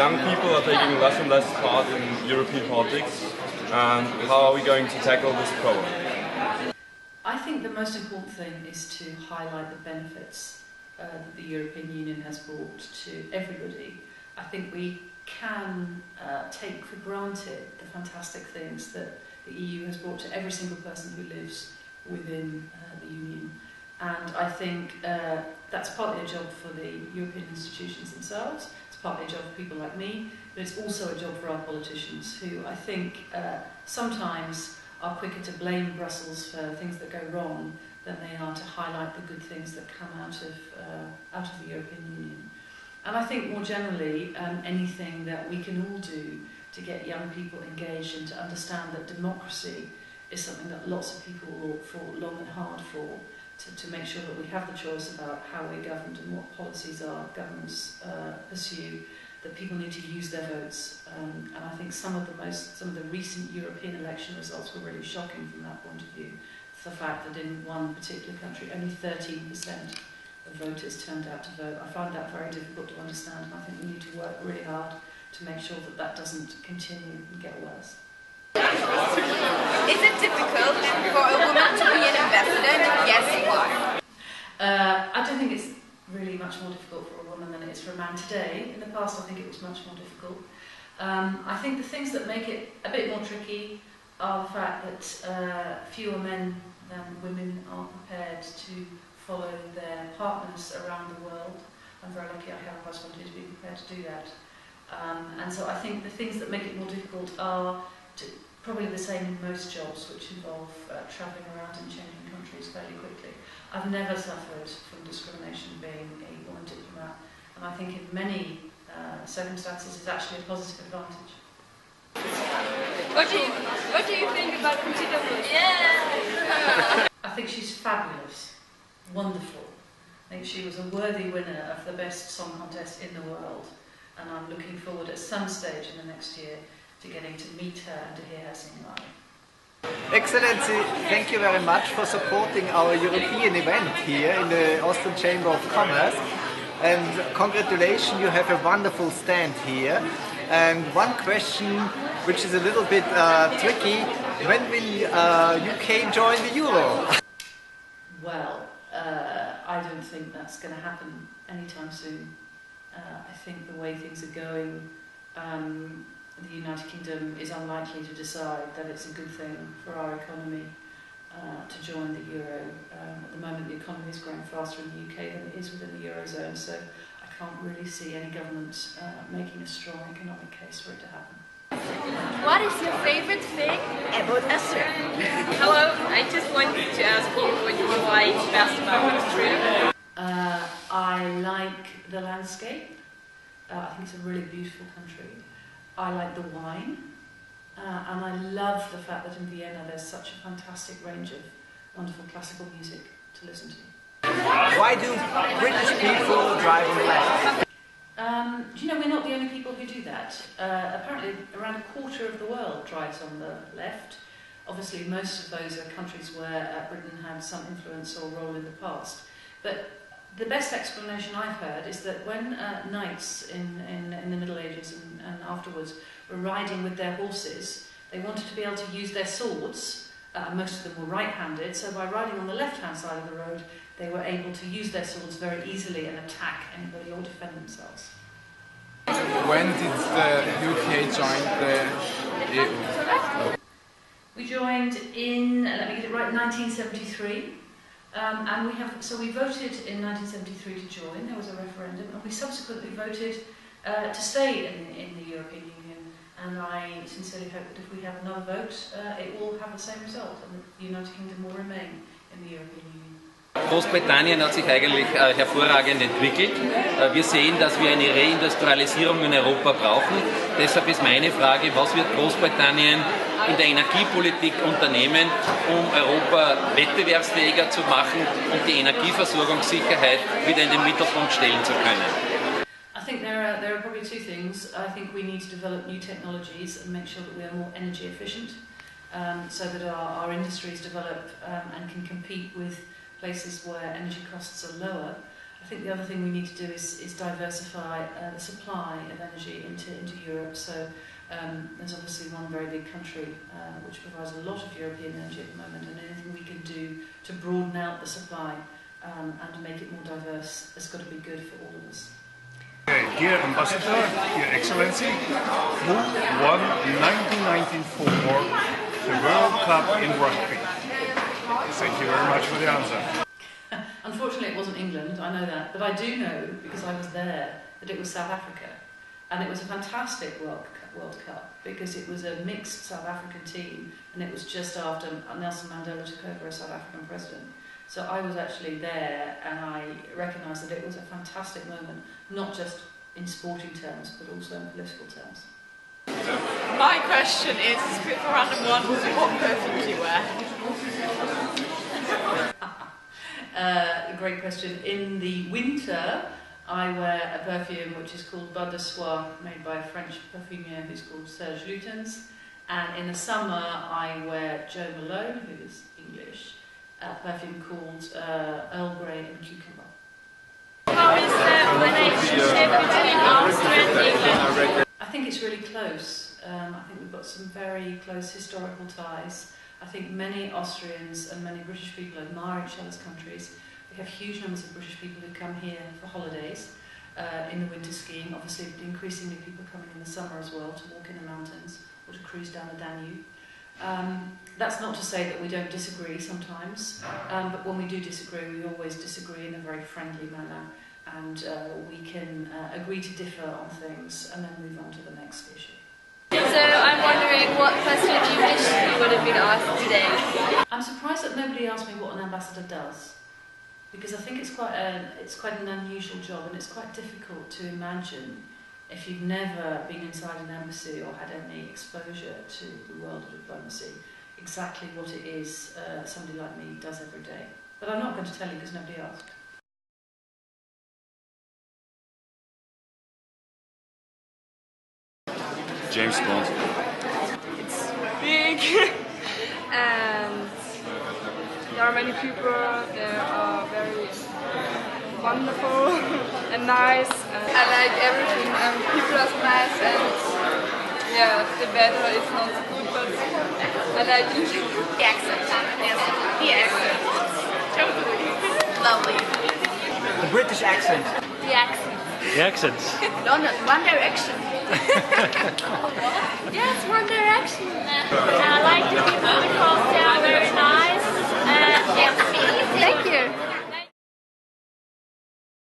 young people are taking less and less part in European politics, and how are we going to tackle this problem? I think the most important thing is to highlight the benefits that the European Union has brought to everybody. I think we can take for granted the fantastic things that the EU has brought to every single person who lives within the Union. And I think that's partly a job for the European institutions themselves, it's partly a job for people like me, but it's also a job for our politicians who I think sometimes are quicker to blame Brussels for things that go wrong than they are to highlight the good things that come out of the European Union. And I think more generally, anything that we can all do to get young people engaged and to understand that democracy is something that lots of people will fought long and hard for, to make sure that we have the choice about how we're governed and what policies our governments pursue, that people need to use their votes. And I think some of the recent European election results were really shocking from that point of view. The fact that in one particular country only 13% of voters turned out to vote. I find that very difficult to understand, and I think we need to work really hard to make sure that that doesn't continue and get worse. Is it difficult for a woman to be an ambassador? Yes, why? I don't think it's really much more difficult for a woman than it is for a man today. In the past, I think it was much more difficult. I think the things that make it a bit more tricky are the fact that fewer men than women are prepared to follow their partners around the world. I'm very lucky I have a husband who's been prepared to do that. And so I think the things that make it more difficult are probably the same in most jobs, which involve travelling around and changing countries fairly quickly. I've never suffered from discrimination being a woman diplomat, and I think in many circumstances it's actually a positive advantage. What do you think about Conchita Wurst? Yeah. I think she's fabulous, wonderful. I think she was a worthy winner of the best song contest in the world, and I'm looking forward at some stage in the next year to getting to meet her and to hear her sing live. Excellency, thank you very much for supporting our European event here in the Austrian Chamber of Commerce. And congratulations, you have a wonderful stand here. And one question, which is a little bit tricky, when will UK join the Euro? Well, I don't think that's going to happen anytime soon. I think the way things are going, the United Kingdom is unlikely to decide that it's a good thing for our economy to join the Euro. At the moment the economy is growing faster in the UK than it is within the Eurozone, so I can't really see any government making a strong economic case for it to happen. What is your favorite thing about Austria? Hello, I just wanted to ask you what you like best about Austria. I like the landscape. I think it's a really beautiful country. I like the wine, and I love the fact that in Vienna there's such a fantastic range of wonderful classical music to listen to. Why do British people drive on the left? Do you know, we're not the only people who do that. Apparently around a quarter of the world drives on the left. Obviously most of those are countries where Britain had some influence or role in the past. But the best explanation I've heard is that when knights in the Middle Ages and afterwards were riding with their horses, they wanted to be able to use their swords. Most of them were right-handed, so by riding on the left-hand side of the road, they were able to use their swords very easily and attack anybody or defend themselves. When did the UK join the EU? We joined in, let me get it right, 1973. And we voted in 1973 to join. There was a referendum, and we subsequently voted to stay in the European Union. And I sincerely hope that if we have another vote, it will have the same result, and the United Kingdom will remain in the European Union. Großbritannien hat sich eigentlich hervorragend entwickelt. Wir sehen, dass wir eine Reindustrialisierung in Europa brauchen. Deshalb ist meine Frage, was wird Großbritannien in der Energiepolitik unternehmen, um Europa wettbewerbsfähiger zu machen und die Energieversorgungssicherheit wieder in den Mittelpunkt stellen zu können? I think there are probably two things. I think we need to develop new technologies and make sure that we are more energy efficient, so that our industries develop and can compete with places where energy costs are lower. I think the other thing we need to do is diversify the supply of energy into Europe. So there's obviously one very big country which provides a lot of European energy at the moment, and anything we can do to broaden out the supply and make it more diverse has got to be good for all of us. Dear Ambassador, Your Excellency, who won 1994 the World Cup in rugby? Thank you very much for the answer. Unfortunately, it wasn't England, I know that, but I do know, because I was there, that it was South Africa. And it was a fantastic World Cup, because it was a mixed South African team, and it was just after Nelson Mandela took over as South African president. So I was actually there, and I recognised that it was a fantastic moment, not just in sporting terms, but also in political terms. My question is, for random one, what perfume do you wear? A great question. In the winter, I wear a perfume which is called Bud de Soie, made by a French perfumier who's called Serge Lutens. And in the summer, I wear Jo Malone, who is English, a perfume called Earl Grey and Cucumber. How is the relationship between Austria and England? I think it's really close. I think we've got some very close historical ties. I think many Austrians and many British people admire each other's countries. We have huge numbers of British people who come here for holidays in the winter skiing. Obviously, increasingly people coming in the summer as well to walk in the mountains or to cruise down the Danube. That's not to say that we don't disagree sometimes, but when we do disagree, we always disagree in a very friendly manner, and we can agree to differ on things and then move on to the next issue. So I'm wondering what question you wish you would have been asked today. I'm surprised that nobody asked me what an ambassador does, because I think it's quite an unusual job, and it's quite difficult to imagine, if you've never been inside an embassy or had any exposure to the world of diplomacy, exactly what it is somebody like me does every day. But I'm not going to tell you because nobody asked. James Bond. It's big and there are many people, they are very wonderful and nice. And I like everything, people are nice, and yeah, the weather is not good, but I like it. The accent, yes, the accent. Totally. Lovely. The British accent. The accent. The accents. No, not One Direction. Yes, One Direction.